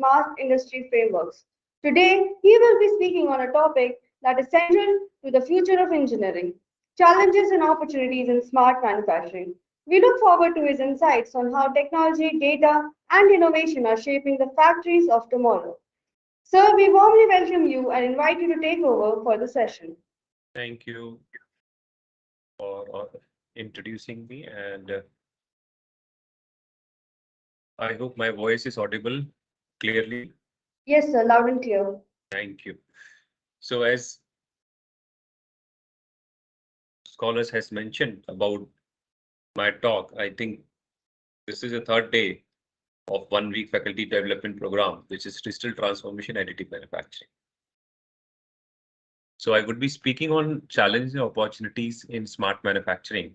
smart industry frameworks. Today, he will be speaking on a topic that is central to the future of engineering challenges and opportunities in smart manufacturing. We look forward to his insights on how technology, data, and innovation are shaping the factories of tomorrow. Sir, we warmly welcome you and invite you to take over for the session. Thank you for introducing me, and I hope my voice is audible clearly. Yes, sir, loud and clear. Thank you. So, as scholars has mentioned about my talk, I think this is the third day of 1 week faculty development program, which is digital transformation additive manufacturing. So I would be speaking on challenges and opportunities in smart manufacturing.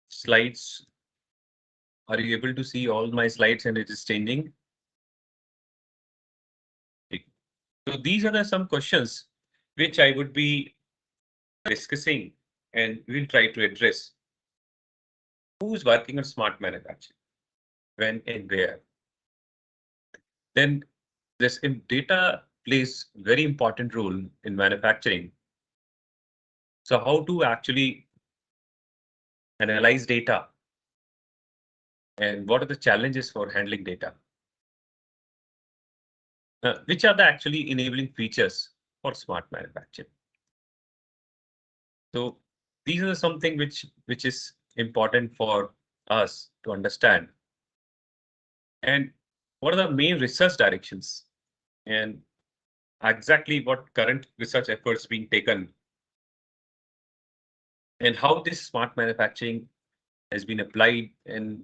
Slides. Are you able to see all my slides and it is changing? So these are some questions which I would be discussing and we'll try to address. Who's working on smart manufacturing? When and where? Then this data plays very important role in manufacturing. So how to actually analyze data and what are the challenges for handling data? Which are the actually enabling features for smart manufacturing? So these are something which is important for us to understand. And what are the main research directions and exactly what current research efforts being taken and how this smart manufacturing has been applied and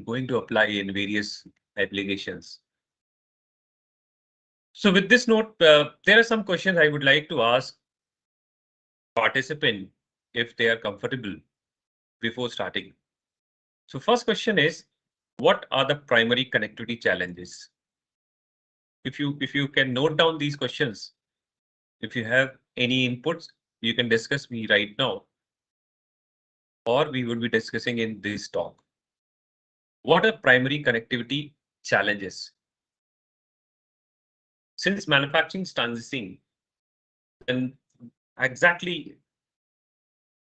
going to apply in various applications. So with this note, there are some questions I would like to ask participant if they are comfortable before starting. So first question is, what are the primary connectivity challenges? If you can note down these questions, if you have any inputs, you can discuss me right now, or we will be discussing in this talk. What are primary connectivity challenges? Since manufacturing is transitioning, then exactly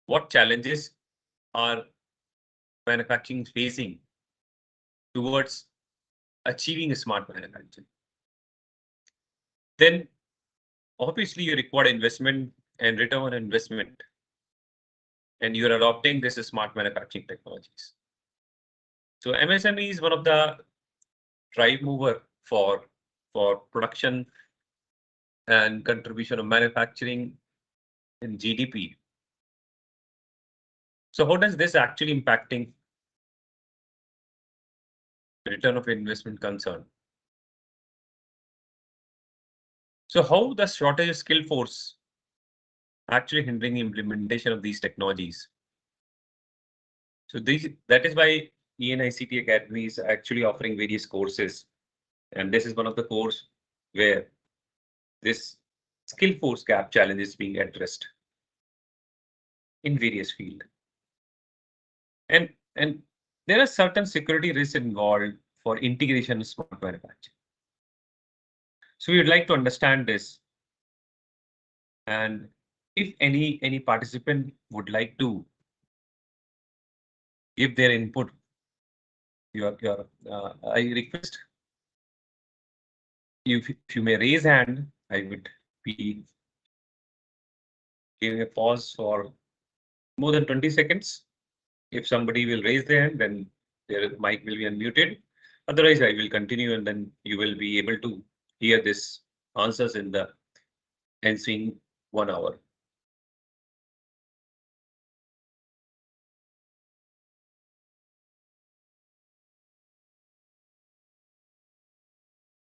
what challenges are manufacturing facing towards achieving a smart manufacturing? Then obviously you require investment and return on investment, and you're adopting this smart manufacturing technologies. So MSME is one of the drive mover for production and contribution of manufacturing in GDP. So how does this actually impacting return of investment concern? So how the shortage of skill force actually hindering implementation of these technologies? So that is why ENICT Academy is actually offering various courses. And this is one of the course where this skill force gap challenge is being addressed in various fields. And there are certain security risks involved for integration of smart manufacturing. So we would like to understand this. And if any participant would like to give their input, I request you if you may raise hand, I would be giving a pause for more than 20 seconds. If somebody will raise their hand, then their mic will be unmuted. Otherwise, I will continue and then you will be able to hear this answers in the ensuing 1 hour.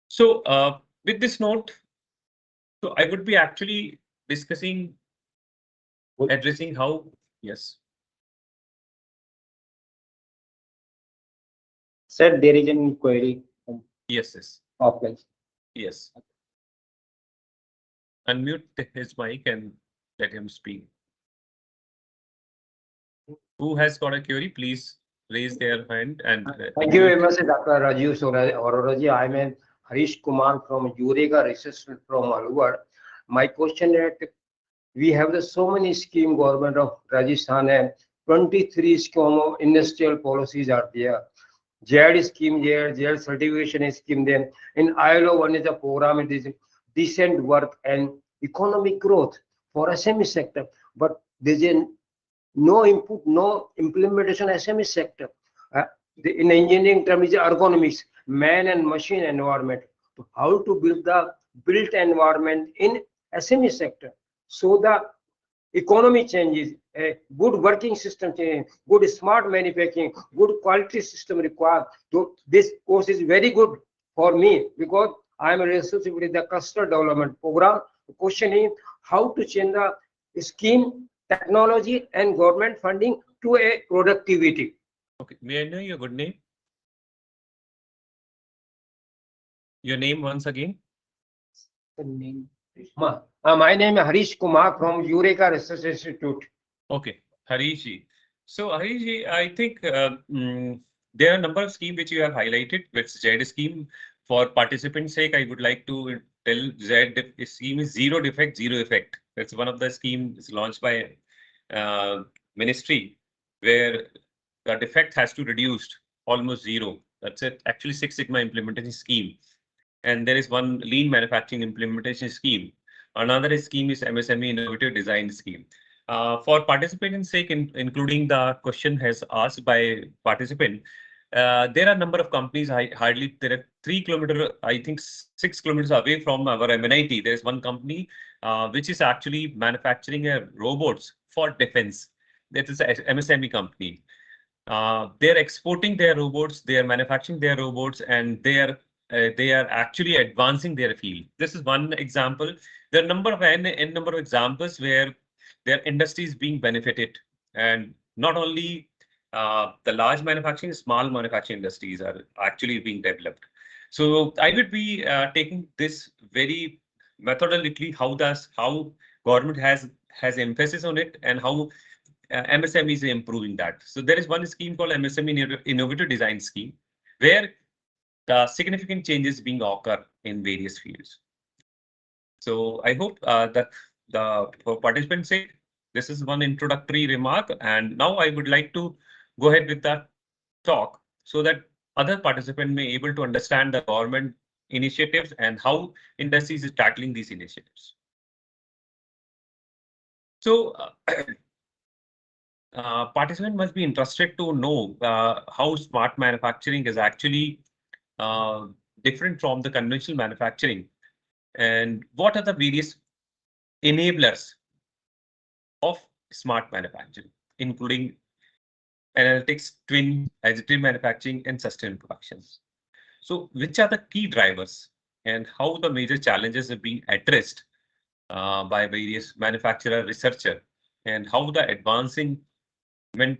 So with this note, so I would be actually discussing, addressing how, yes. Sir, there is an query. Yes, yes. Offline. Yes. Unmute his mic and let him speak. Who has got a query, please raise their hand and Thank you very much, Dr. Rajiv Aurora. I'm a Harish Kumar from Eureka Research from Alwar. My question is, we have so many scheme government of Rajasthan and 23 scheme of industrial policies are there. Z scheme there, Z certification scheme there. In ILO, one is a program, it is decent work and economic growth for SME sector. But there's no input, no implementation SME sector. In engineering term is ergonomics, man and machine environment. So how to build the built environment in SME sector. So the economy changes, a good working system change, good smart manufacturing, good quality system required. So this course is very good for me because I am responsible with the cluster development program. The question is how to change the scheme, technology and government funding to a productivity. Okay, may I know your good name? Your name once again? My name is Harish Kumar from Eureka Research Institute. Okay, Harishji. So Harishji, I think there are a number of schemes which you have highlighted. With Z scheme, for participants' sake, I would like to tell Z scheme is zero defect, zero effect. That's one of the schemes launched by ministry, where the defect has to reduced almost zero. That's it. Actually, Six Sigma implementation scheme. And there is one lean manufacturing implementation scheme. Another scheme is MSME innovative design scheme. For participants' sake, including the question has asked by participant, there are a number of companies. Hardly there are 3 kilometers, I think 6 kilometers away from our MNIT. There is one company which is actually manufacturing robots for defense. That is a MSME company. They're exporting their robots, they are manufacturing their robots, and they are actually advancing their field. This is one example. There are number of n number of examples where their industry is being benefited, and not only the large manufacturing, small manufacturing industries are actually being developed. So I would be taking this very methodologically how government has emphasis on it and how MSME is improving that. So there is one scheme called MSME Innovative Design Scheme, where the significant changes being occur in various fields. So I hope that for participants' sake, this is one introductory remark, and now I would like to go ahead with the talk so that other participants may able to understand the government initiatives and how industries is tackling these initiatives. So participant must be interested to know how smart manufacturing is actually different from the conventional manufacturing, and what are the various enablers of smart manufacturing, including analytics, twin, additive manufacturing, and sustainable productions. So which are the key drivers and how the major challenges are being addressed by various manufacturer, researcher, and how the advancement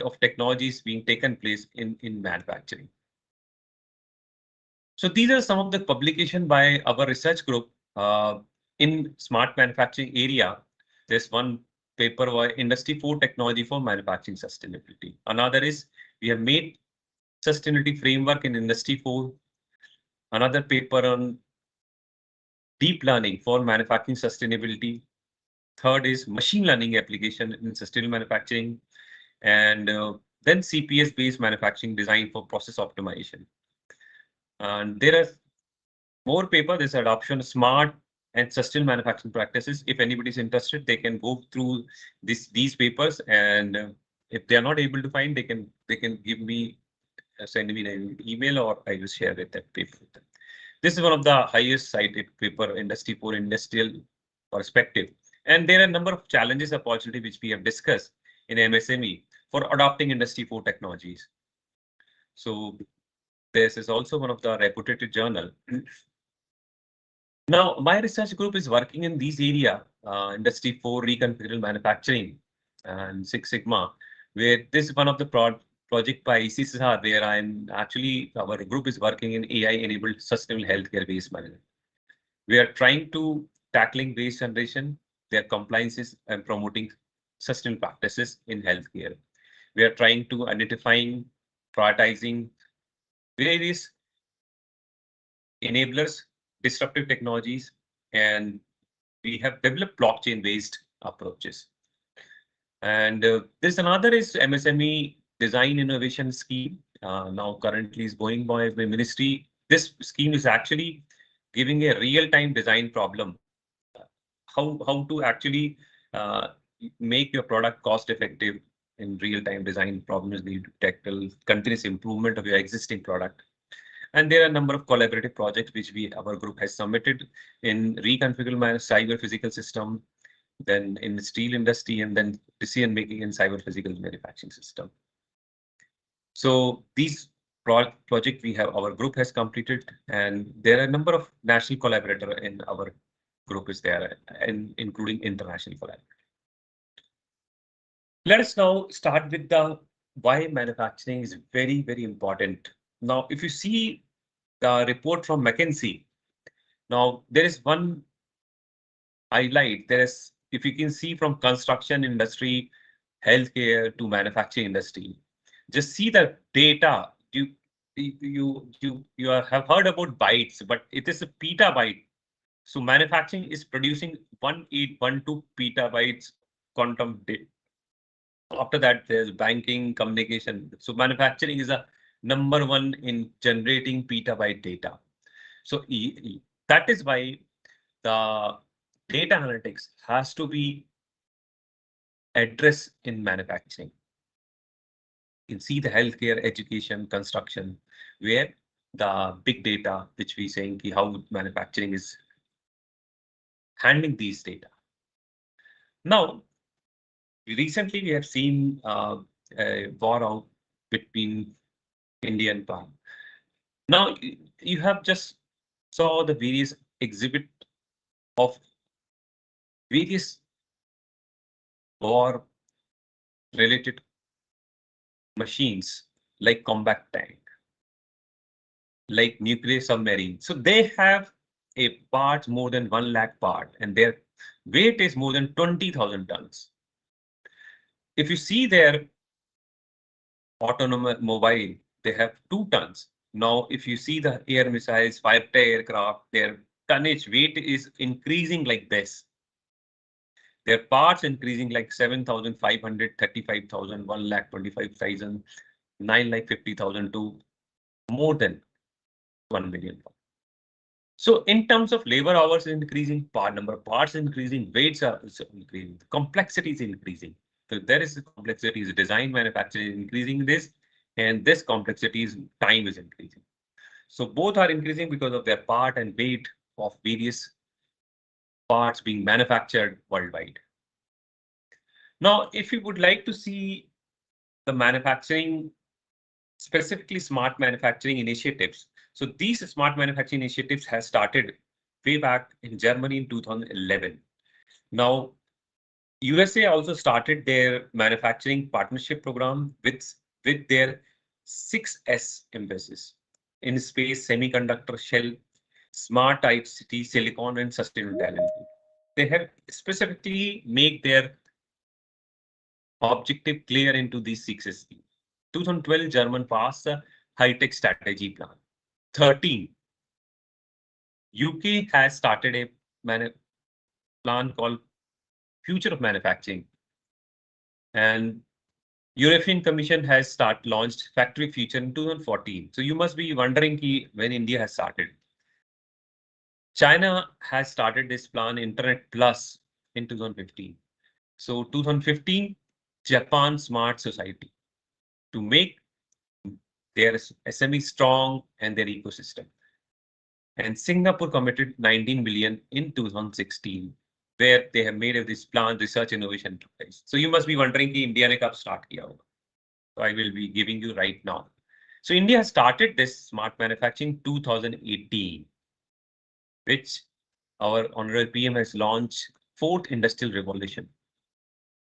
of technologies being taken place in manufacturing. So these are some of the publication by our research group in smart manufacturing area. There's one paper by Industry 4 Technology for Manufacturing Sustainability. Another is we have made sustainability framework in Industry 4. Another paper on deep learning for manufacturing sustainability. Third is machine learning application in sustainable manufacturing. And then CPS based manufacturing design for process optimization. And there are more paper. There's adoption of smart and sustainable manufacturing practices. If anybody is interested, they can go through these papers, and if they are not able to find, they can give me send me an email, or I will share with that paper with them. This is one of the highest cited paper, Industry 4 industrial perspective, and there are a number of challenges, opportunity which we have discussed in MSME for adopting Industry 4 technologies. So this is also one of the reputed journal. Now, my research group is working in these area, Industry 4 reconfigurable manufacturing and Six Sigma, where this is one of the project by ICCSR, where our group is working in AI-enabled sustainable healthcare waste management. We are trying to tackling waste generation, their compliances, and promoting sustainable practices in healthcare. We are trying to identifying prioritizing various enablers, disruptive technologies, and we have developed blockchain-based approaches. And there's another is MSME Design Innovation Scheme. Now currently is going by the ministry. This scheme is actually giving a real-time design problem. How to actually uh, make your product cost-effective in real-time design problems need to tackle continuous improvement of your existing product. And there are a number of collaborative projects which our group has submitted in reconfigurable cyber physical system, then in the steel industry, and then decision making in cyber physical manufacturing system. So these project our group has completed, and there are a number of national collaborator in our group is there, and including international collaborators. Let us now start with the why manufacturing is very, very important. Now, if you see the report from McKinsey, now there is one highlight. There is, if you can see from construction industry, healthcare to manufacturing industry, just see the data. Have heard about bytes, but it is a petabyte. So manufacturing is producing 1812 petabytes quantum data. After that, there's banking, communication. So manufacturing is a number one in generating petabyte data. So that is why the data analytics has to be addressed in manufacturing. You can see the healthcare, education, construction, where the big data, which we saying how manufacturing is handling these data. Now, recently we have seen a war out between India and Pakistan. Now you have just saw the various exhibit of various war related machines like combat tank, like nuclear submarine. So they have a part more than 1 lakh part, and their weight is more than 20,000 tons. If you see their autonomous mobile, they have 2 tons. Now, if you see the air missiles, fighter aircraft, their tonnage weight is increasing like this. Their parts increasing like 7,500, 35,000, 1,25,000, 9,50,000 to more than 1 million. So in terms of labor hours increasing, part number of parts increasing, weights are increasing, the complexity is increasing. So there is the complexity is design, manufacturing is increasing this, and this complexity is time is increasing. So both are increasing because of their part and weight of various parts being manufactured worldwide. Now, if you would like to see the manufacturing, specifically smart manufacturing initiatives. So these smart manufacturing initiatives have started way back in Germany in 2011. Now, USA also started their manufacturing partnership program with their 6S emphasis in space, semiconductor, shell, smart type city, silicon, and sustainable talent. They have specifically make their objective clear into these 6S. 2012, German passed the high-tech strategy plan. 13, UK has started a plan called Future of Manufacturing, and European Commission has launched Factory Future in 2014. So you must be wondering when India has started. China has started this plan Internet Plus in 2015. So 2015, Japan Smart Society to make their SME strong and their ecosystem. And Singapore committed 19 billion in 2016, where they have made this plan research innovation enterprise. So you must be wondering कि India ने कब start किया होगा. So I will be giving you right now. So India has started this smart manufacturing 2018, which our honorable PM has launched 4th industrial revolution.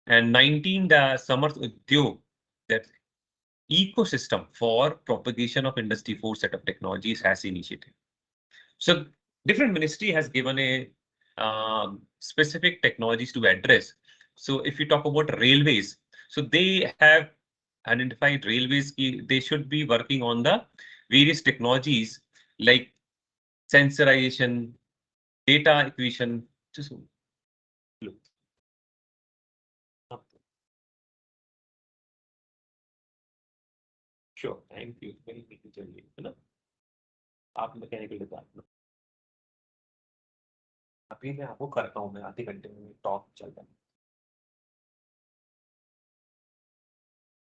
And 19, the Samarth Udyog, that ecosystem for propagation of industry 4 set of technologies has initiated. So different ministry has given a specific technologies to address. So if you talk about railways, so they have identified railways, they should be working on the various technologies like sensorization, data acquisition. Just look. Sure, thank you. Very quickly चलिए, है ना? आप mechanical department अभी मैं आपको करता हूँ, मैं आधे घंटे में टॉक चलता है.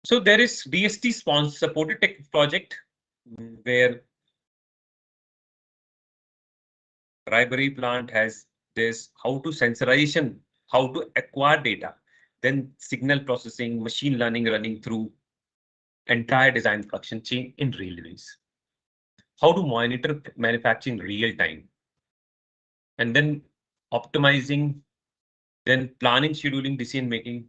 So there is DST sponsor supported tech project where Raibari plant has this how to sensorization, how to acquire data, then signal processing, machine learning running through entire design production chain in railways. How to monitor manufacturing real time, and then optimizing, then planning, scheduling, decision making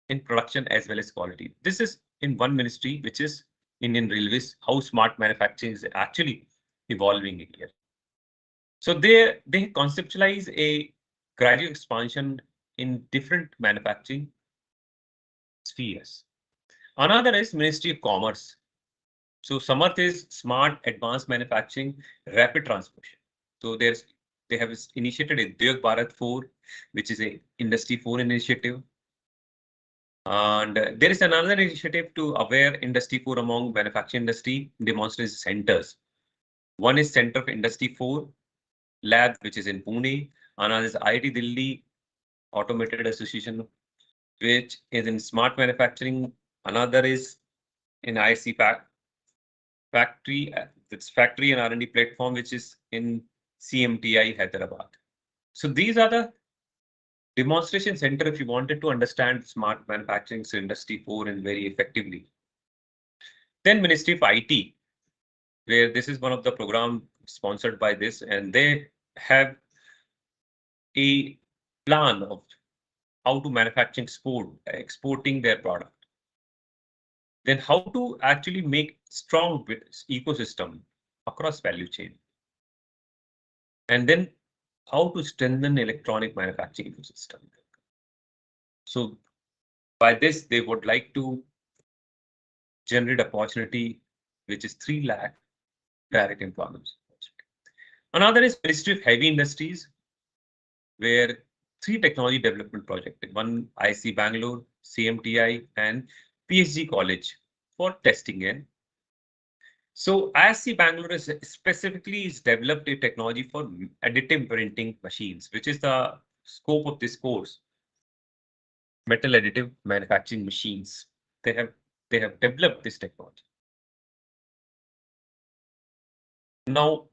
in production as well as quality. This is in one ministry, which is Indian Railways, how smart manufacturing is actually evolving here. So they conceptualize a gradual expansion in different manufacturing spheres. Another is Ministry of Commerce. So Samarth is smart advanced manufacturing, rapid transformation. So they have initiated Udyog Bharat 4, which is a Industry 4 initiative. And there is another initiative to aware Industry 4 among manufacturing industry demonstration centers. One is Center of Industry 4 Lab, which is in Pune. Another is IIT Delhi Automated Association, which is in smart manufacturing. Another is in IC factory, it's factory and R&D platform, which is in CMTI Hyderabad. So these are the demonstration center if you wanted to understand smart manufacturing industry 4 and very effectively. Then Ministry of IT, where this is one of the program sponsored by this, and they have a plan of how to manufacture exporting their product. Then how to actually make strong ecosystem across value chain. And then how to strengthen electronic manufacturing ecosystem. So by this, they would like to generate opportunity, which is 3 lakh direct employment. Another is Ministry of Heavy Industries, where 3 technology development projects, one IC Bangalore, CMTI, and PSG College for testing in. So IC Bangalore is specifically developed a technology for additive printing machines, which is the scope of this course. Metal additive manufacturing machines. They have developed this technology. Now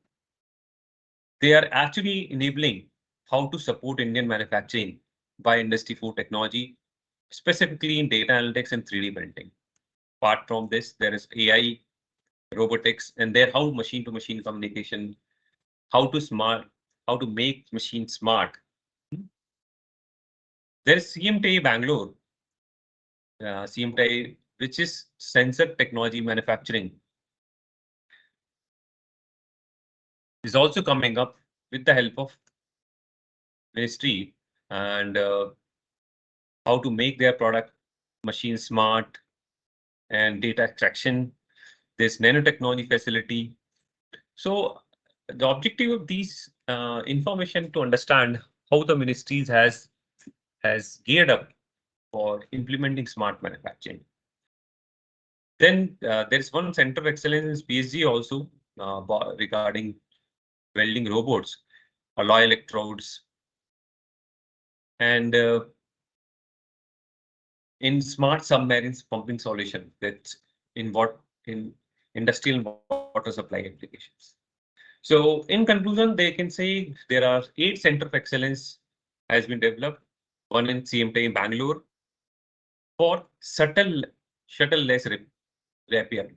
they are actually enabling how to support Indian manufacturing by Industry 4 technology, specifically in data analytics and 3D printing. Apart from this, there is AI, robotics, and there how machine-to-machine communication, how to make machines smart. There is CMTI Bangalore, CMTI, which is sensor technology manufacturing, is also coming up with the help of ministry and how to make their product machine smart and data extraction. There's nanotechnology facility. So the objective of these information to understand how the ministries has geared up for implementing smart manufacturing. Then there is one center of excellence in PSG also regarding welding robots, alloy electrodes, and in smart submarines pumping solution that's in industrial water supply applications. So in conclusion, they can say there are 8 center of excellence has been developed. One in CMT in Bangalore for shuttle-less repair.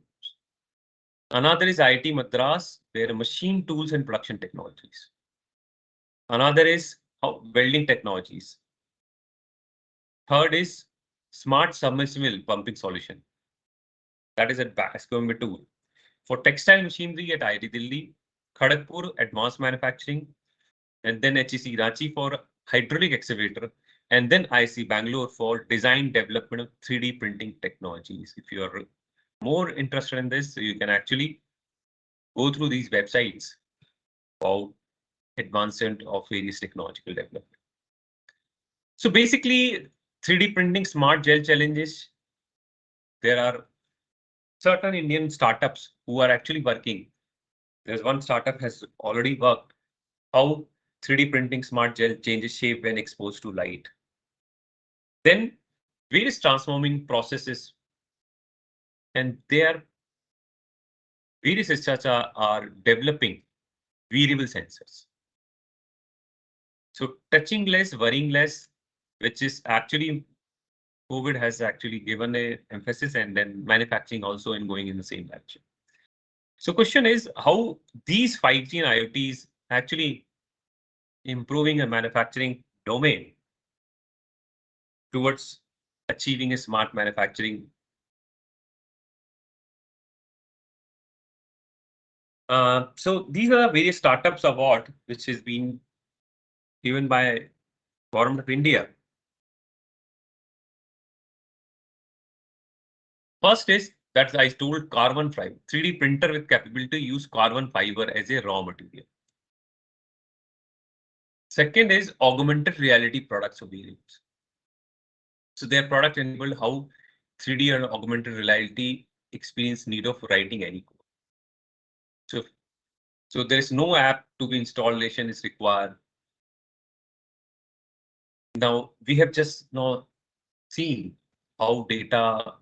Another is IIT Madras, where machine tools and production technologies. Another is welding technologies. Third is smart submersible pumping solution. That is at Bascombe 2. For textile machinery at IIT Delhi, Kharagpur advanced manufacturing, and then HEC Ranchi for hydraulic excavator, And then IC Bangalore for design development of 3D printing technologies. If you are more interested in this, you can actually go through these websites about advancement of various technological development. So basically, 3D printing smart gel challenges. There are certain Indian startups who are actually working. There's one startup has already worked how 3D printing smart gel changes shape when exposed to light. Then various transforming processes, and there various researchers are developing wearable sensors. So touching less, worrying less, which is actually COVID has actually given a emphasis, and then manufacturing also in going in the same direction. So question is how these 5G and IoTs actually improving a manufacturing domain towards achieving a smart manufacturing. So these are various startups award which has been given by Government of India. First is that I told carbon fiber, 3D printer with capability to use carbon fiber as a raw material. Second is augmented reality products of variants. So their product enabled how 3D and augmented reality experience need of writing any code. So there is no app to be installation is required. Now we have just now seen how data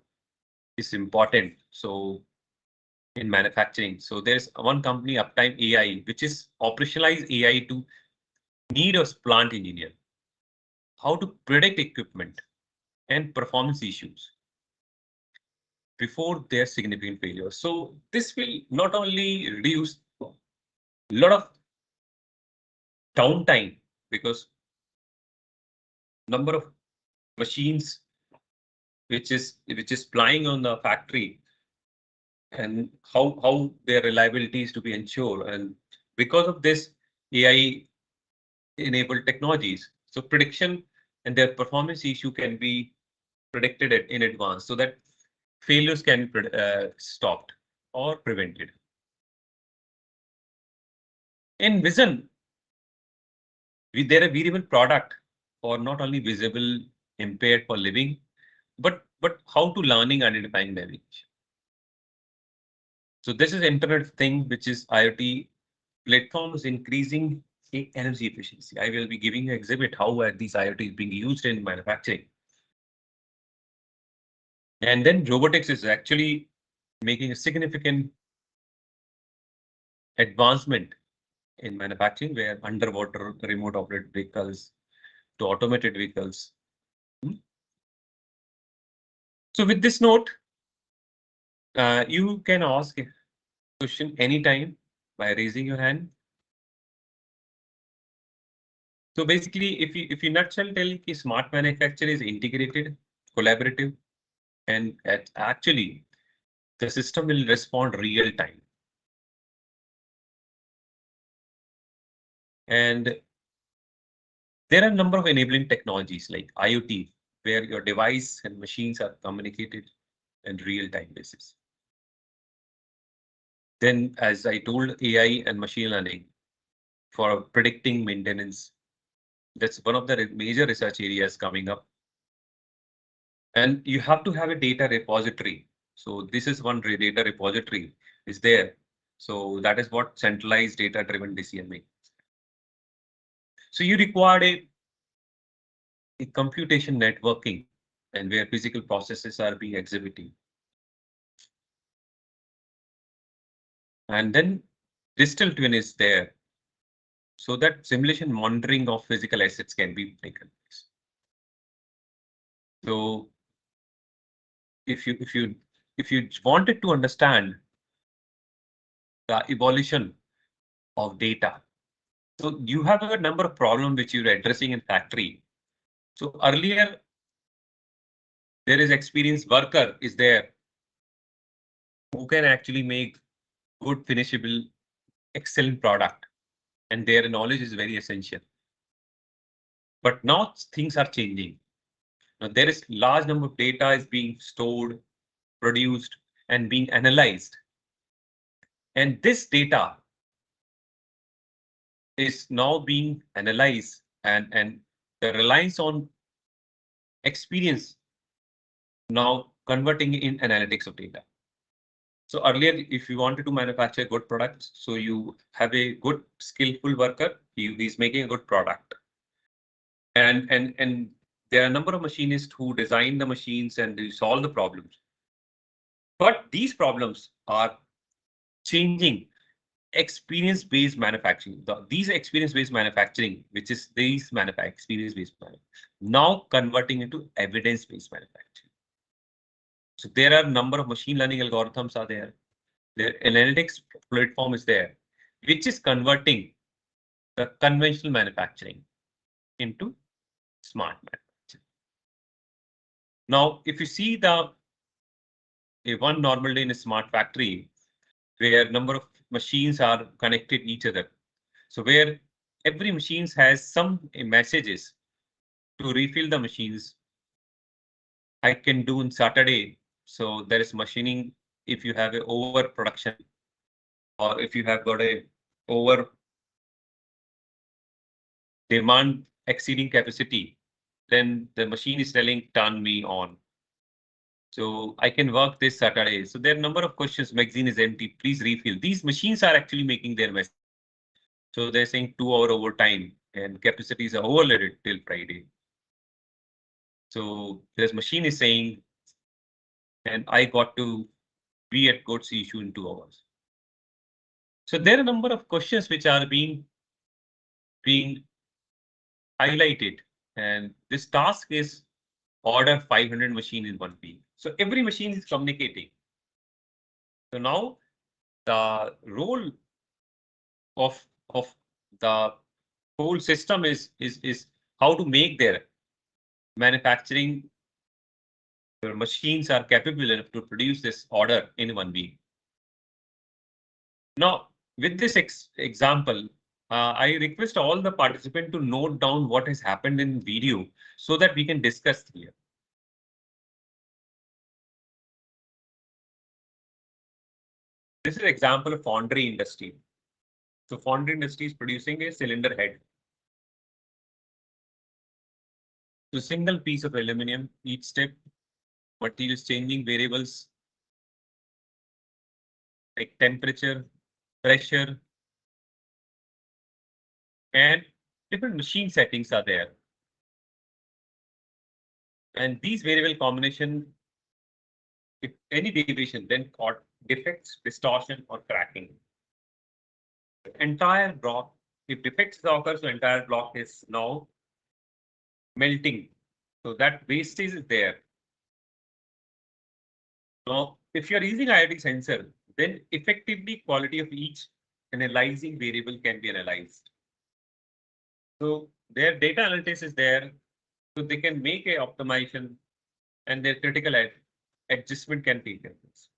is important. So in manufacturing, so there's one company Uptime AI, which is operationalize AI to need a plant engineer, how to predict equipment and performance issues before their significant failure. So this will not only reduce a lot of downtime because number of machines which is flying on the factory and how their reliability is to be ensured. And because of this AI enabled technologies, so prediction and their performance issue can be predicted in advance so that failures can be stopped or prevented. In vision, there are wearable product for not only visible impaired for living, but how to learning identifying damage. So this is internet thing, which is IoT platforms increasing energy efficiency. I will be giving you exhibit how these IoT is being used in manufacturing. And then robotics is actually making a significant advancement in manufacturing, where underwater remote operated vehicles to automated vehicles. So with this note, you can ask a question anytime by raising your hand. So basically, if you nutshell tell ki smart manufacture is integrated, collaborative, and actually the system will respond real time. And there are a number of enabling technologies like IoT, where your device and machines are communicated in real time basis. Then, as I told, AI and machine learning for predicting maintenance. That's one of the major research areas coming up. And you have to have a data repository. So this is one data repository is there. So that is what centralized data driven decision making. So you required a computation networking and where physical processes are being exhibited. And then digital twin is there so that simulation monitoring of physical assets can be taken place. So if you wanted to understand the evolution of data, so you have a number of problems which you're addressing in factory. So earlier there is experienced worker is there who can actually make good finishable excellent product, and their knowledge is very essential. But now things are changing. Now there is large number of data is being stored, produced, and being analyzed. And this data is now being analyzed, and the reliance on experience now converting in analytics of data. So earlier, if you wanted to manufacture good products, so you have a good skillful worker, he's making a good product. And there are a number of machinists who design the machines and they solve the problems. But these problems are changing experience-based manufacturing. These experience-based manufacturing, which is these experience-based manufacturing, now converting into evidence-based manufacturing. So there are a number of machine learning algorithms are there. The analytics platform is there, which is converting the conventional manufacturing into smart manufacturing. Now, if you see one normal day in a smart factory, where number of machines are connected each other. So where every machine has some messages to refill the machines. I can do on Saturday. So there is machining if you have a overproduction or if you have got a over demand exceeding capacity, then the machine is telling turn me on. So I can work this Saturday. So there are a number of questions. Magazine is empty. Please refill. These machines are actually making their message. So they're saying 2 hour overtime and capacities are overloaded till Friday. So this machine is saying, and I got to be at God's issue in 2 hours. So there are a number of questions which are being highlighted, and this task is order 500 machine in 1 week. So every machine is communicating. So now the role of the whole system is how to make their manufacturing machines are capable enough to produce this order in 1 week. Now, with this example, I request all the participants to note down what has happened in video so that we can discuss here. This is an example of foundry industry. So foundry industry is producing a cylinder head. So single piece of aluminum, each step, materials changing variables like temperature, pressure, and different machine settings are there. And these variable combination, if any deviation, then called defects, distortion, or cracking. The entire block, if defects occur, so entire block is now melting. So that wastage is there. Now, if you are using IoT sensor, then effectively quality of each analyzing variable can be analyzed. So their data analytics is there, so they can make a optimization and their critical adjustment can take place.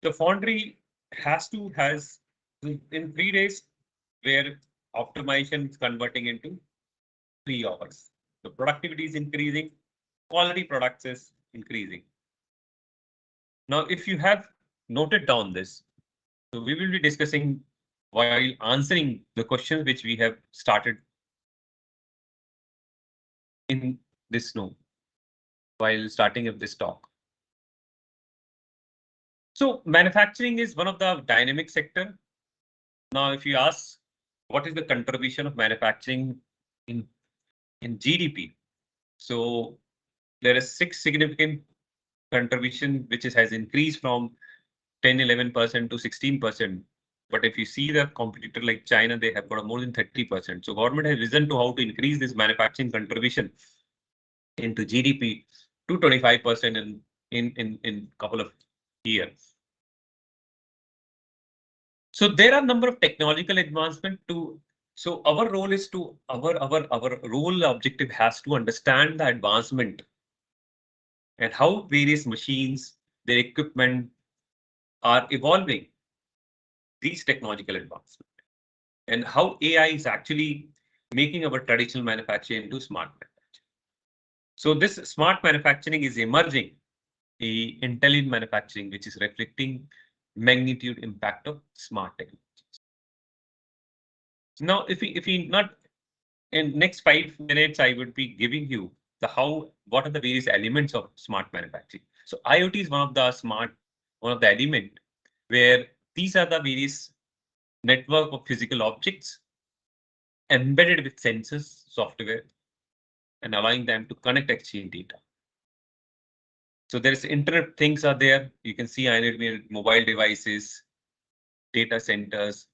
The foundry has in 3 days where optimization is converting into 3 hours. The productivity is increasing, quality products is increasing. Now, if you have noted down this, so we will be discussing while answering the questions which we have started in this note while starting of this talk. So manufacturing is one of the dynamic sector. Now, if you ask what is the contribution of manufacturing in GDP, so there is 6 significant contribution which has increased from 10-11% to 16%. But if you see the competitor like China, they have got more than 30%. So government has risen to how to increase this manufacturing contribution into GDP to 25% in couple of years. So there are a number of technological advancement to. So our role is to our role objective has to understand the advancement and how various machines, their equipment are evolving these technological advancements and how AI is actually making our traditional manufacturing into smart manufacturing. So this smart manufacturing is emerging, a intelligent manufacturing, which is reflecting magnitude impact of smart technologies. Now, if we not in next 5 minutes, I would be giving you the what are the various elements of smart manufacturing. So IoT is one of the element where these are the various network of physical objects embedded with sensors, software, and allowing them to connect, exchange data. So there is Internet of Things are there. You can see IoT mobile devices, data centers,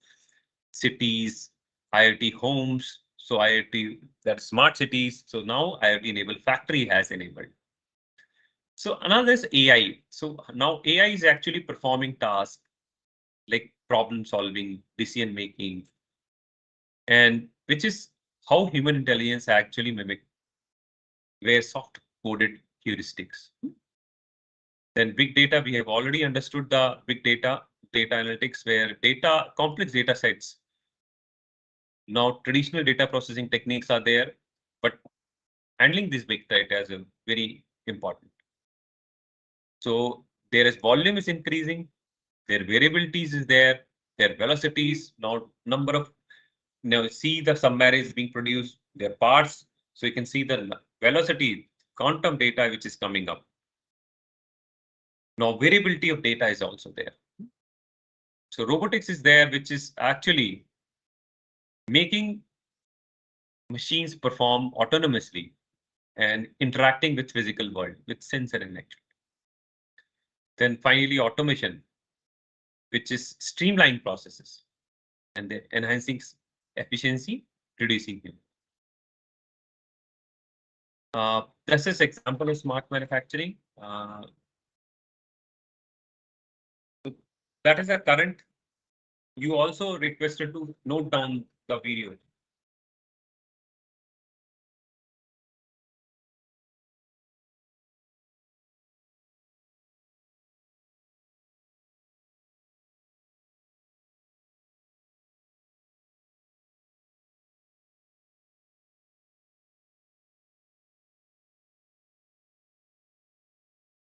cities, IoT homes. So IoT, that smart cities. So now IoT enabled factory has enabled. So another is AI. So now AI is actually performing tasks like problem solving, decision making, and which is how human intelligence actually mimic where soft coded heuristics. Then big data, we have already understood the big data analytics, where complex data sets. Now traditional data processing techniques are there, but handling this big data is a very important. So there is volume is increasing, their variabilities is there, their velocities, now number of, see the summary is being produced, their parts. So you can see the velocity, quantum data which is coming up. Now variability of data is also there. So robotics is there, which is actually making machines perform autonomously and interacting with physical world with sensor and actuation. Then finally automation, which is streamlining processes and then enhancing efficiency, reducing human. This is example of smart manufacturing. So that is a current. You also requested to note down the video.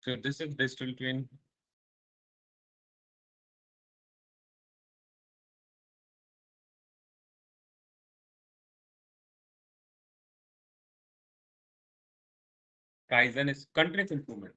So this is digital twin. Kaizen is continuous improvement.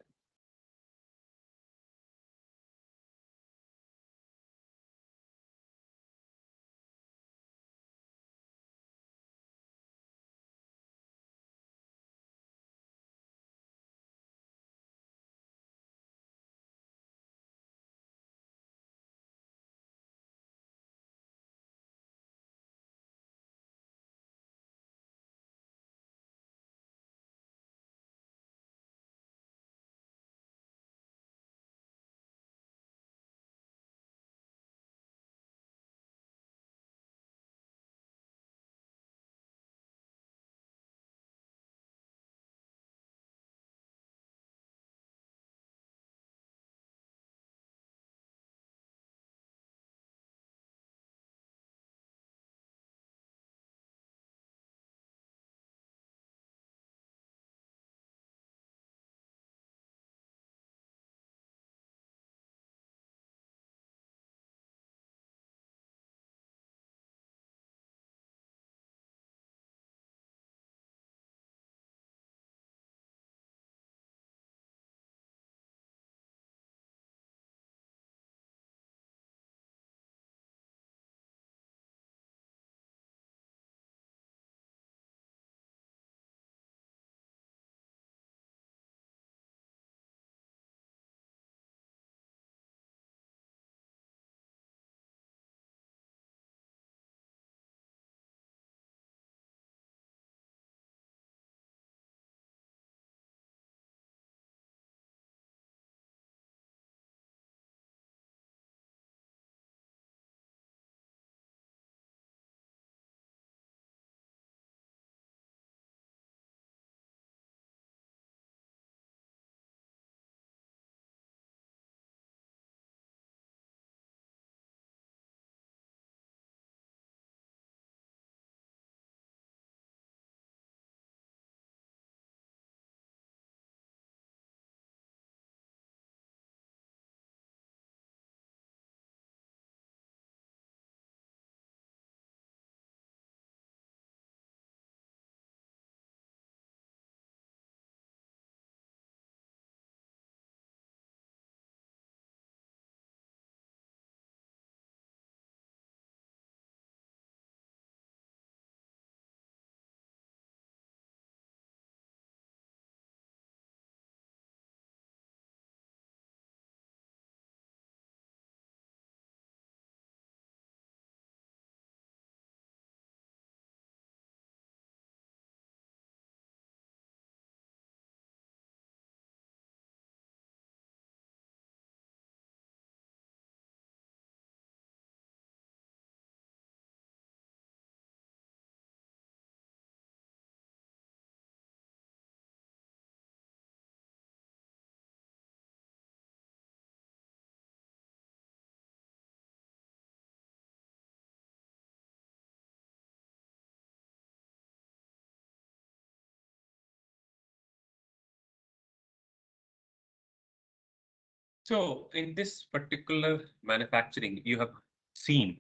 So in this particular manufacturing, you have seen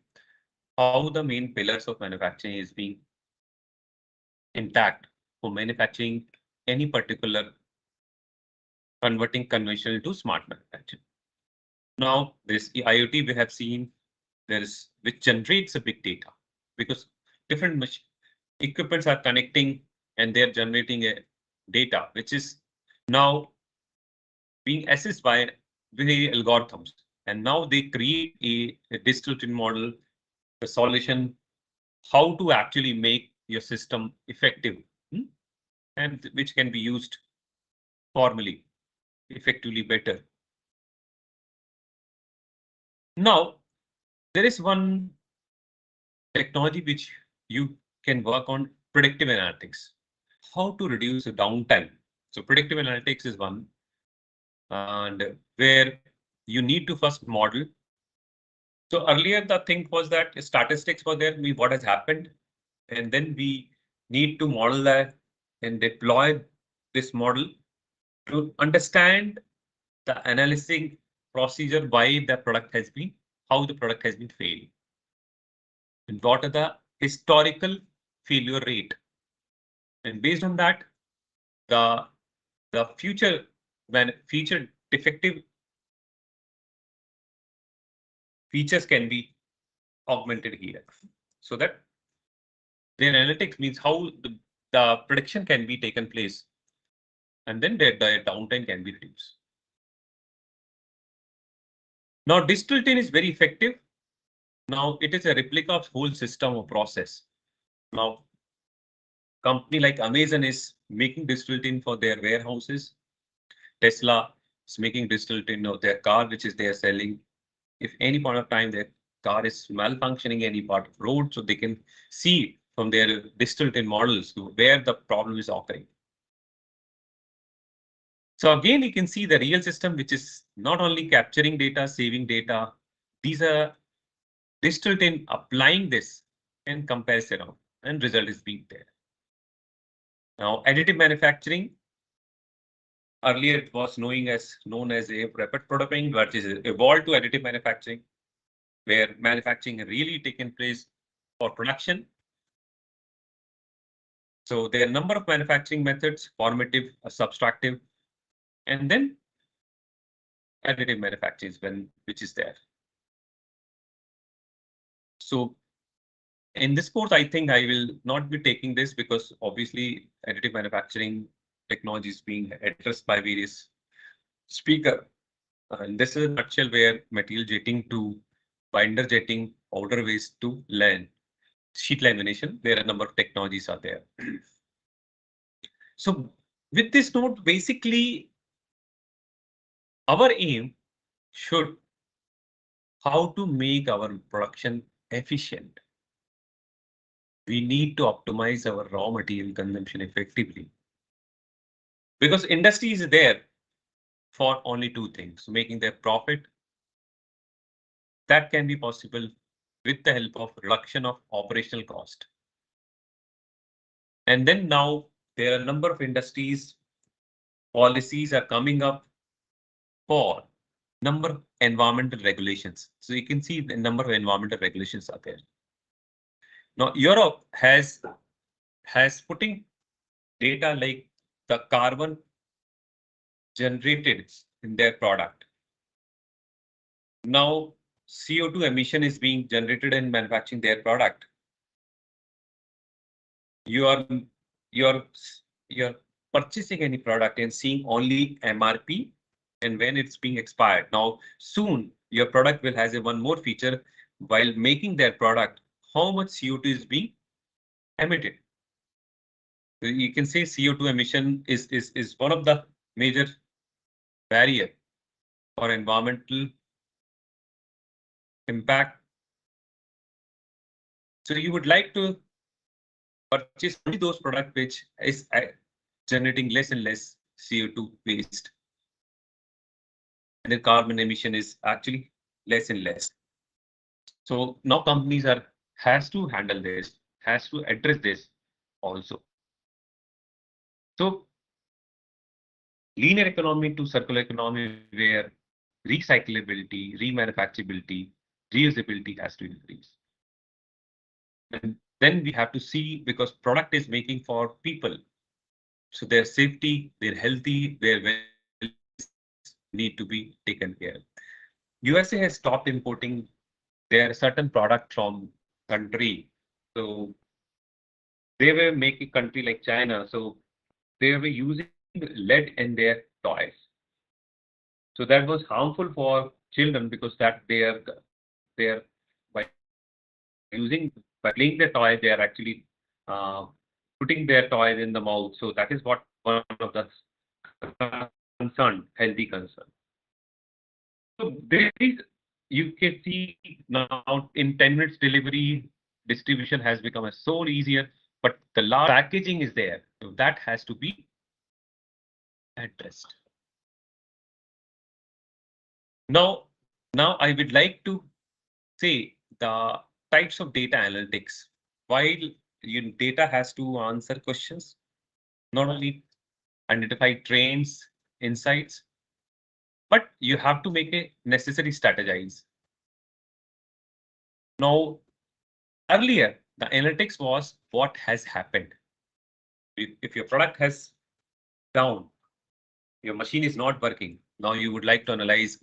how the main pillars of manufacturing is being intact for manufacturing any particular converting conventional to smart manufacturing. Now, this IoT we have seen there is which generates a big data because different equipments are connecting and they're generating a data which is now being assessed by the algorithms. And now they create a digital twin model, a solution, how to actually make your system effective, and which can be used formally, effectively better. Now, there is one technology which you can work on, predictive analytics, how to reduce the downtime. So predictive analytics is one, and where you need to first model. So earlier the thing was that statistics were there, what has happened, and then we need to model that and deploy this model to understand the analyzing procedure why the product has been, how the product has been failed, and what are the historical failure rate. And based on that, the future when future defective features can be augmented here. So that the analytics means how the prediction can be taken place, and then the downtime can be reduced. Now, digital tin is very effective. Now, it is a replica of whole system or process. Now, company like Amazon is making digital tin for their warehouses. Tesla is making digital tin of their car, which is they are selling. If any point of time their car is malfunctioning any part of road, so they can see from their digital twin models where the problem is occurring. So again, you can see the real system, which is not only capturing data, saving data. These are digital twin applying this and compares around, and result is being there. Now, additive manufacturing. Earlier, it was known as a rapid prototyping, but is evolved to additive manufacturing, where manufacturing really taken place for production. So there are a number of manufacturing methods, formative, subtractive, and then additive manufacturing which is there. So in this course, I think I will not be taking this because obviously additive manufacturing technology is being addressed by various speakers. And this is a nutshell where material jetting to binder jetting, powder waste to sheet lamination. There are a number of technologies are there. So with this note, basically our aim should how to make our production efficient. We need to optimize our raw material consumption effectively because industry is there for only two things, making their profit. That can be possible with the help of reduction of operational cost. And then now there are a number of industries, policies are coming up for number of environmental regulations. So you can see the number of environmental regulations are there. Now Europe has putting data like the carbon generated in their product. Now CO2 emission is being generated in manufacturing their product. You're purchasing any product and seeing only MRP and when it's being expired. Now soon your product will has a one more feature while making their product, how much CO2 is being emitted. You can say CO2 emission is one of the major barrier for environmental impact. So you would like to purchase only those products which is generating less and less CO2 waste. And the carbon emission is actually less and less. So now companies has to handle this, has to address this also. So linear economy to circular economy, where recyclability, remanufacturability, reusability has to increase. And then we have to see, because product is making for people. So their safety, their healthy, their wellness need to be taken care. USA has stopped importing their certain product from country. So they were making country like China. So they were using lead in their toys. So that was harmful for children, because that they are by playing their toy, they are actually uh, putting their toys in the mouth. So that is what one of the concern, healthy concern. So there is, you can see now in 10 minutes delivery, distribution has become so easier, but the large packaging is there. So that has to be addressed. Now I would like to say the types of data analytics. While data has to answer questions, not only identify trends, insights, but you have to make a necessary strategize. Now, earlier, the analytics was what has happened. If your product has down, your machine is not working. Now you would like to analyze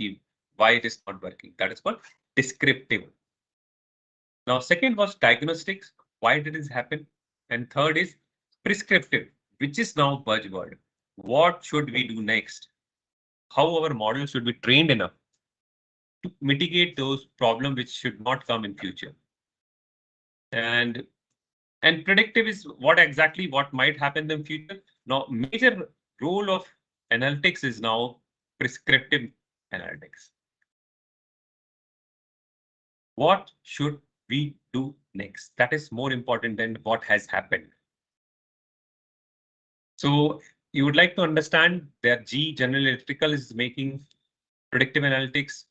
why it is not working. That is called descriptive. Now, second was diagnostics. Why did this happen? And third is prescriptive, which is now buzzword. What should we do next? How our model should be trained enough to mitigate those problems which should not come in future. And predictive is what might happen in the future. Now, major role of analytics is now prescriptive analytics. What should we do next? That is more important than what has happened. So you would like to understand that General Electrical is making predictive analytics,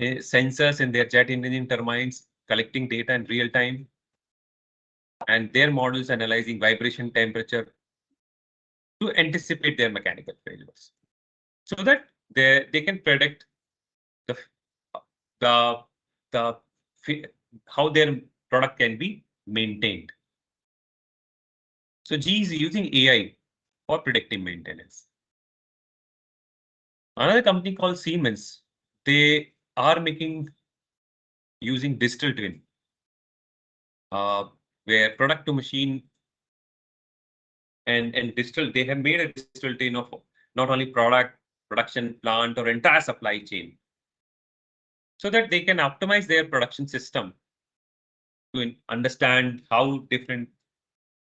sensors in their jet engine turbines, collecting data in real time, and their models analyzing vibration, temperature to anticipate their mechanical failures, so that they can predict the the the how their product can be maintained. So G is using AI for predictive maintenance. Another company called Siemens, they are making using digital twin, where product to machine and digital, they have made a digital twin of not only product, production plant, or entire supply chain, so that they can optimize their production system to understand how different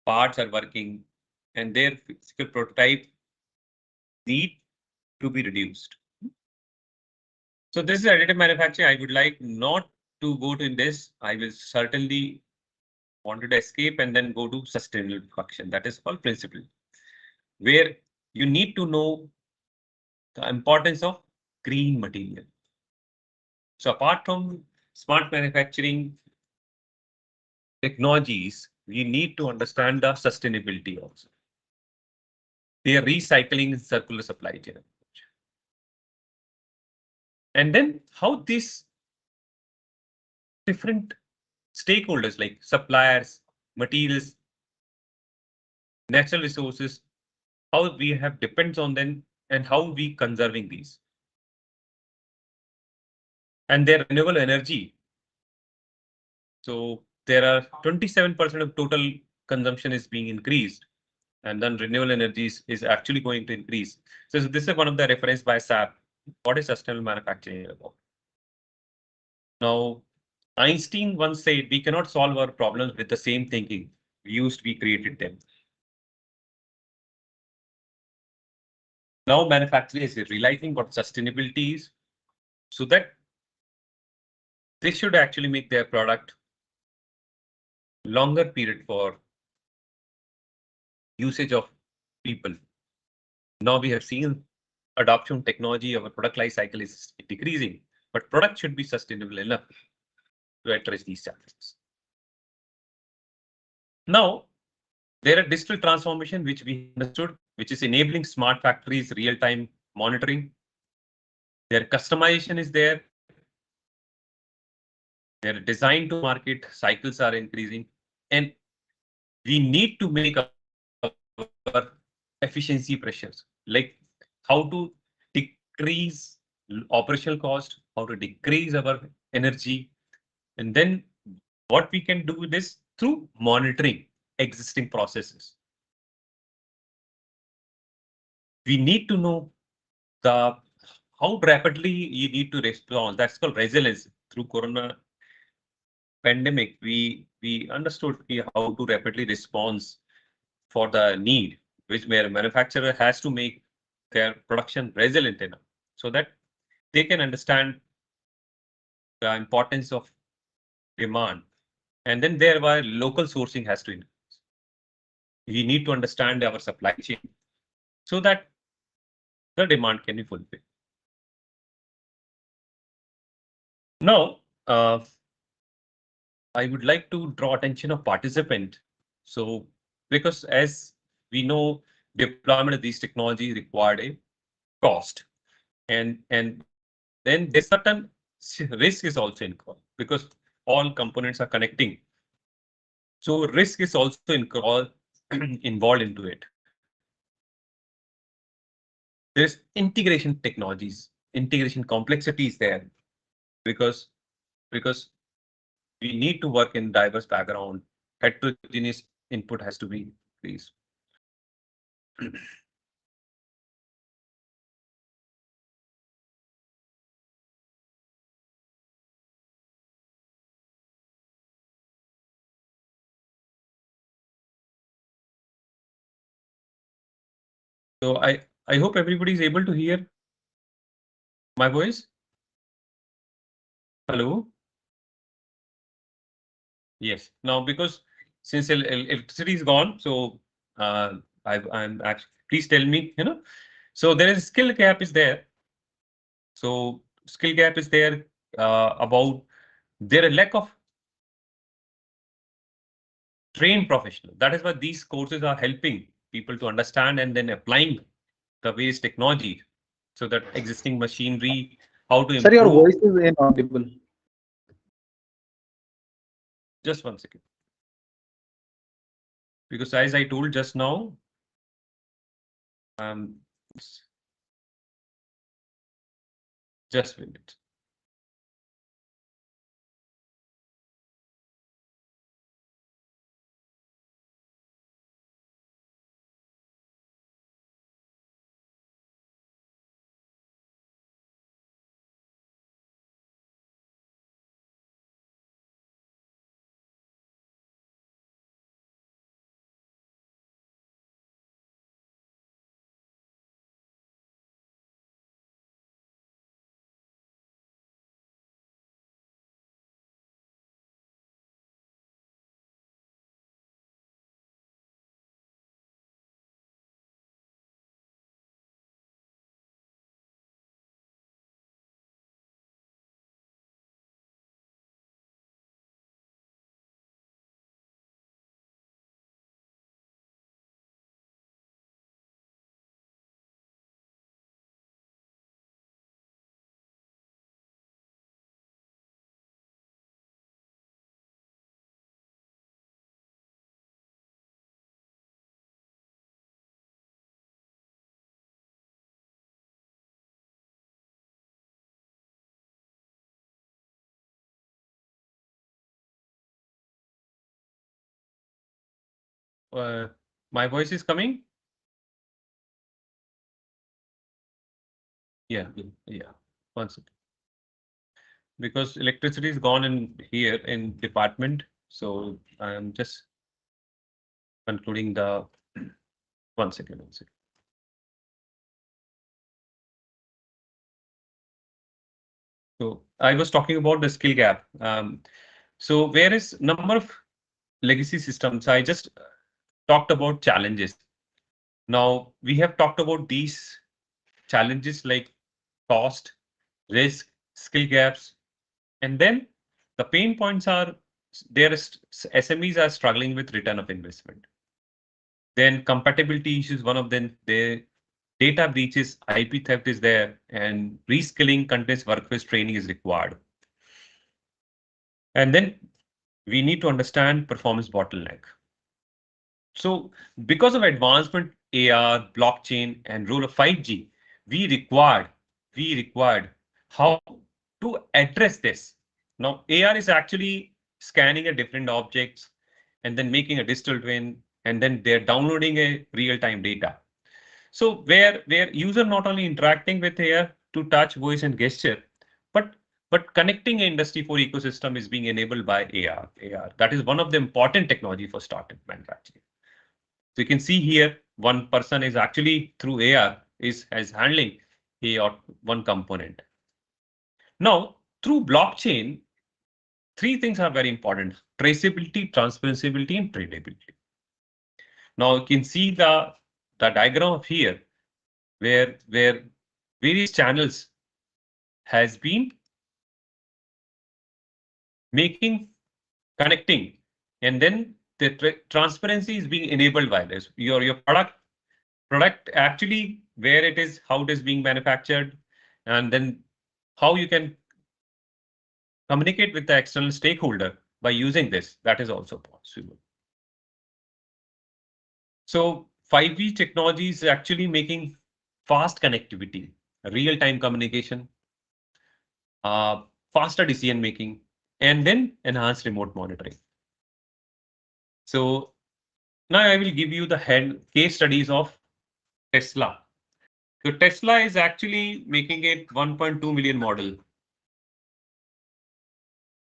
parts are working, and their physical prototype need to be reduced. So this is additive manufacturing. I would like not to go to this. I will certainly wanted to escape and then go to sustainable production. That is called principle, where you need to know the importance of green material. So apart from smart manufacturing technologies, we need to understand the sustainability also. They are recycling circular supply chain approach. And then how these different stakeholders like suppliers, materials, natural resources, how we have depends on them and how we conserving these. And their renewable energy. So there are 27% of total consumption is being increased, and then renewable energies is actually going to increase. So this is one of the reference by SAP. What is sustainable manufacturing about? Now, Einstein once said, we cannot solve our problems with the same thinking we created them. Now manufacturing is realizing what sustainability is, so that they should actually make their product longer period for usage of people. Now we have seen adoption technology of a product life cycle is decreasing, but product should be sustainable enough to address these challenges. Now, there are digital transformation which we understood, which is enabling smart factories, real-time monitoring. Their customization is there. Their design to market cycles are increasing, and we need to make our efficiency pressures, like how to decrease operational cost, how to decrease our energy, and then what we can do this through monitoring existing processes. We need to know the how rapidly you need to respond. That's called resilience. Through Corona pandemic, we understood how to rapidly respond for the need, which where manufacturer has to make their production resilient enough so that they can understand the importance of demand. And then thereby local sourcing has to increase. We need to understand our supply chain so that the demand can be fulfilled. Now, I would like to draw attention of participant. So, because as we know, deployment of these technologies required a cost, and then there's certain risk is also involved because all components are connecting. So risk is also involved into it. There's integration technologies, integration complexities there because we need to work in diverse background. Heterogeneous input has to be increased. So I hope everybody is able to hear my voice. Hello. Yes. Now because since electricity is gone, so I'm actually please tell me. So there is skill gap is there. So skill gap is there about there a lack of trained professional. That is why these courses are helping people to understand and then applying the waste technology so that existing machinery, how to Sir, your improve. voice is inaudible. Just 1 second. Because as I told just now, just a minute. My voice is coming. Yeah. 1 second. Because electricity is gone in here in department, so I'm just concluding the 1 second. So I was talking about the skill gap. So where is number of legacy systems? I just talked about challenges. Now we have talked about these challenges like cost, risk, skill gaps, and then the pain points are there is SMEs are struggling with return of investment. Then compatibility issues, one of them, they data breaches, IP theft is there, and reskilling continuous workforce training is required. And then we need to understand performance bottleneck. So because of advancement AR, blockchain, and role of 5G, we required how to address this. Now AR is actually scanning a different objects and then making a digital twin, and then they're downloading a real-time data. So where user not only interacting with AR to touch, voice, and gesture, but connecting an industry 4 ecosystem is being enabled by AR. That is one of the important technology for startup manufacturing. So you can see here, one person is actually through AR is handling a or one component. Now, through blockchain, three things are very important: traceability, transparency, and tradability. Now you can see the diagram of here where various channels has been making connecting, and then the transparency is being enabled by this. Your product actually where it is, how it is being manufactured, and then how you can communicate with the external stakeholder by using this. That is also possible. So 5G technology is actually making fast connectivity, real-time communication, faster decision making, and then enhanced remote monitoring. So now I will give you the case studies of Tesla. So Tesla is actually making it 1.2 million model,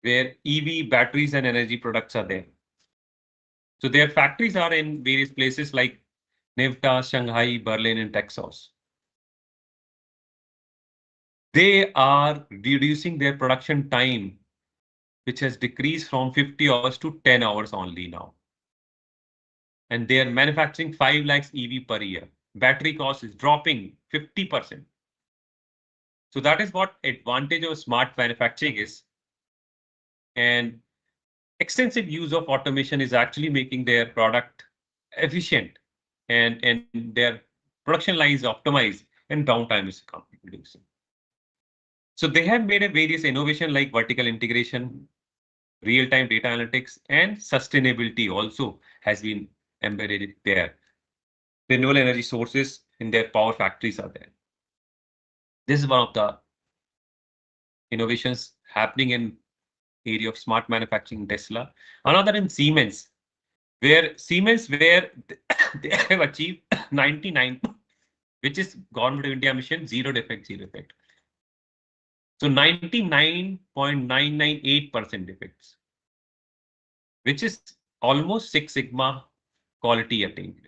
where EV batteries and energy products are there. So their factories are in various places like Nevada, Shanghai, Berlin, and Texas. They are reducing their production time, which has decreased from 50 hours to 10 hours only now. And they are manufacturing 5 lakhs EV per year. Battery cost is dropping 50%. So that is what advantage of smart manufacturing is. And extensive use of automation is actually making their product efficient, and their production lines optimized, and downtime is reducing. So they have made a various innovation like vertical integration, real-time data analytics, and sustainability also has been embedded there. Renewable energy sources in their power factories are there. This is one of the innovations happening in area of smart manufacturing in Tesla. Another in Siemens, where they have achieved 99, which is Government of India mission, zero defect, zero defect. So 99.998% defects, which is almost 6 Sigma quality attainment.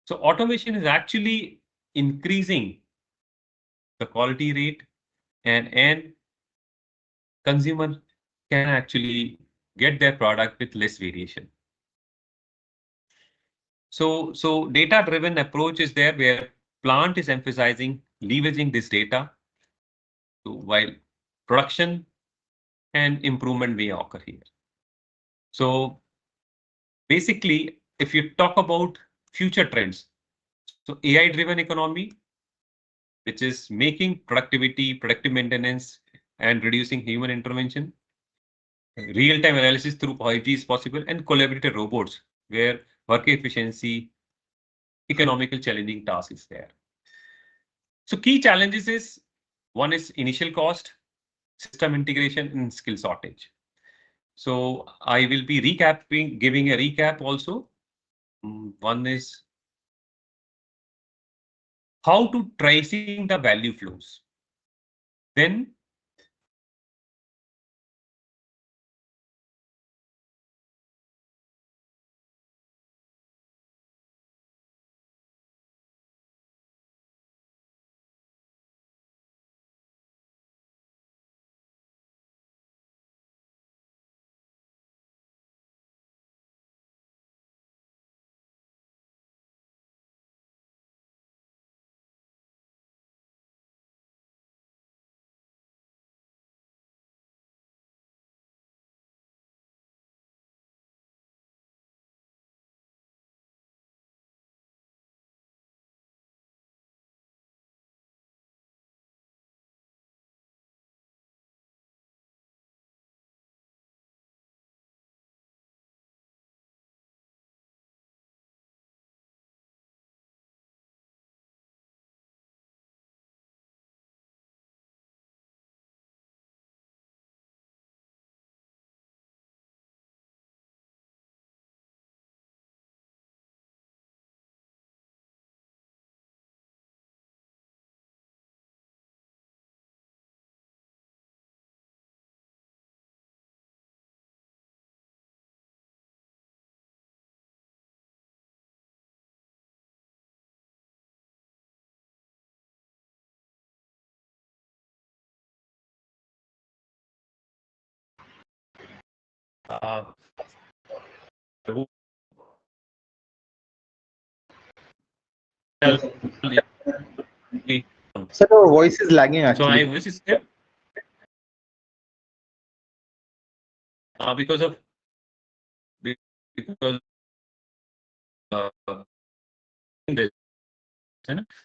So automation is actually increasing the quality rate, and consumer can actually get their product with less variation. So data-driven approach is there, where plant is emphasizing leveraging this data, while production and improvement may occur here. So basically, if you talk about future trends, so AI-driven economy, which is making productivity, predictive maintenance, and reducing human intervention. Real-time analysis through 5G is possible, and collaborative robots, where work efficiency, economical challenging task is there. So key challenges is, one is initial cost, system integration, and skill shortage. So I will be giving a recap also. One is how to tracing the value flows. Then Sir, your voice is lagging So actually. my voice is clear because of because this.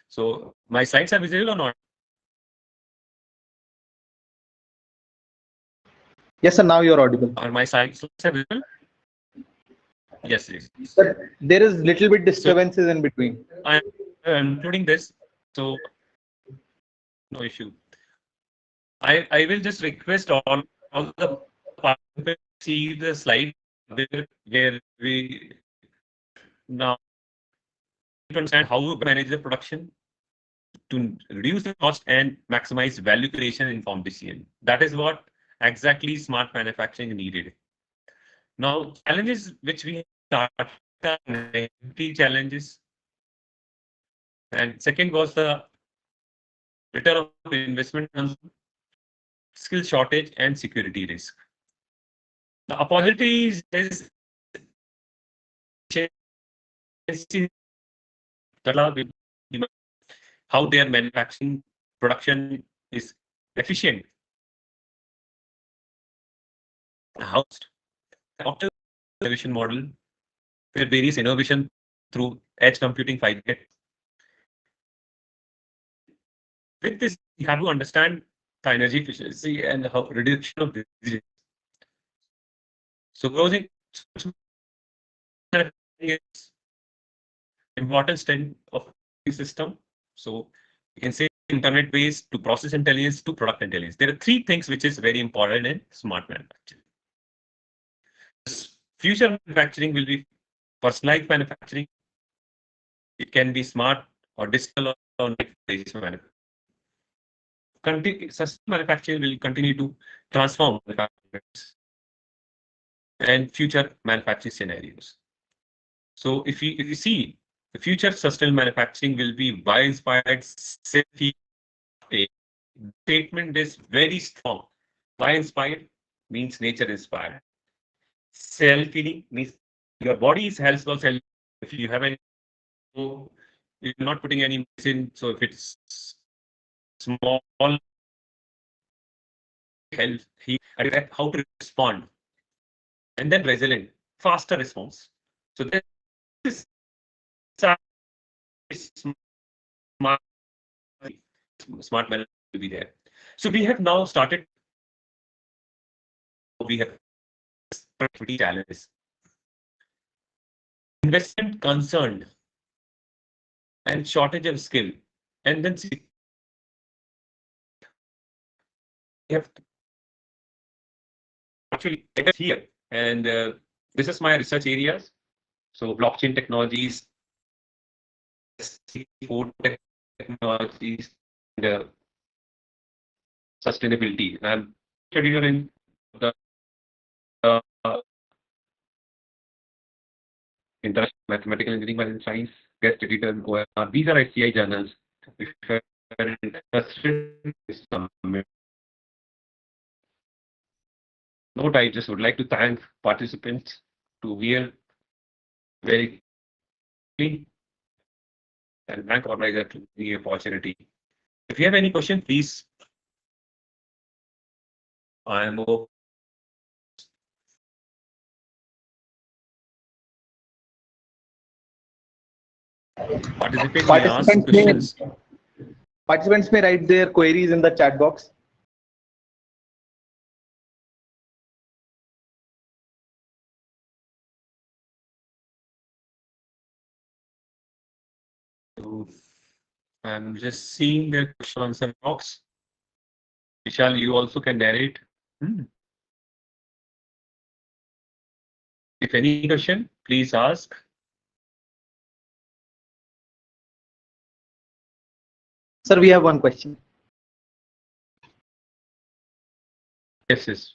So my slides are visible or not? Yes, sir. Now you're audible. Are my slides are visible? Yes, yes. Sir, there is little bit disturbances in between. I'm including this, so no issue. I will just request all the participants see the slide where we now understand how to manage the production to reduce the cost and maximize value creation in informed decision. That is what exactly smart manufacturing needed. Now, challenges which we started are challenges, and second was the return of investment, skill shortage, and security risk. The opportunities is how their manufacturing production is efficient. How innovation model where various innovation through edge computing 5G. With this, you have to understand the energy efficiency and how reduction of disease. So closing is important strength of the system. So you can say internet based to process intelligence to product intelligence. There are three things which is very important in smart manufacturing. Future manufacturing will be personalized manufacturing. It can be smart or digital or manufacturing. Sustainable manufacturing will continue to transform and future manufacturing scenarios. So if you see the future sustainable manufacturing will be bio-inspired self-healing. Statement is very strong. Bio-inspired means nature inspired. Self-healing means your body is health or self. If you have any, you're not putting any medicine. So if it's small health, how to respond, and then resilient, faster response. So this is smart, smart management will be there. So we have now started. We have productivity challenges, investment concerned, and shortage of skill, and then we have actually here, and this is my research areas. So blockchain technologies, food technologies, and sustainability. I'm studying in the uh, International Mathematical Engineering and Science, guest editor in OMR. These are SCI journals. If you are interested in this summit. Note, I just would like to thank participants to hear very clean and thank organizer to the opportunity. If you have any question, please. I am participants may ask questions. Participants may write their queries in the chat box. So I'm just seeing the question answer box. Vishal, you also can narrate. If any question, please ask. Sir, we have one question. Yes, yes.